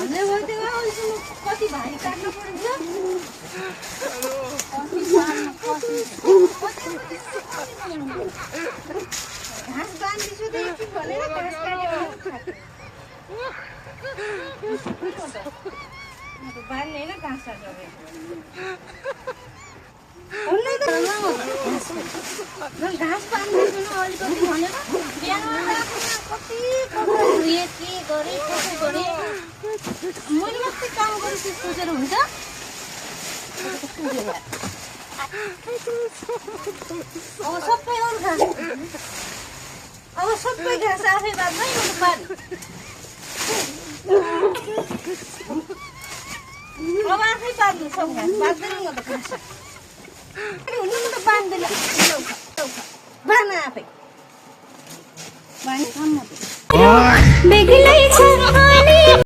भन्दै भयो कति भारी काट्नु पर्छ घाँस बाँधिछु त एकछिन भनेर घाँस काट्यो बाँध्ने होइन घाँस काट्यो घाँस बाँध्दैछु न अलिकति भनेर बिहान कति धुएँ के गरेँ कसो गरेँ मैले मात्रै काम गरेँ त्यो सोचेर हुन्छ अब सबै अरू घाँस अब सबै घाँस आफै बाँध्दै बाँध अब आफै बाँध्नु सब घाँस बाँध्दैन म त घाँस हुनु म त बाँध्दैन बाँध्न आफै बाँध्ने काम म बेग्लै छ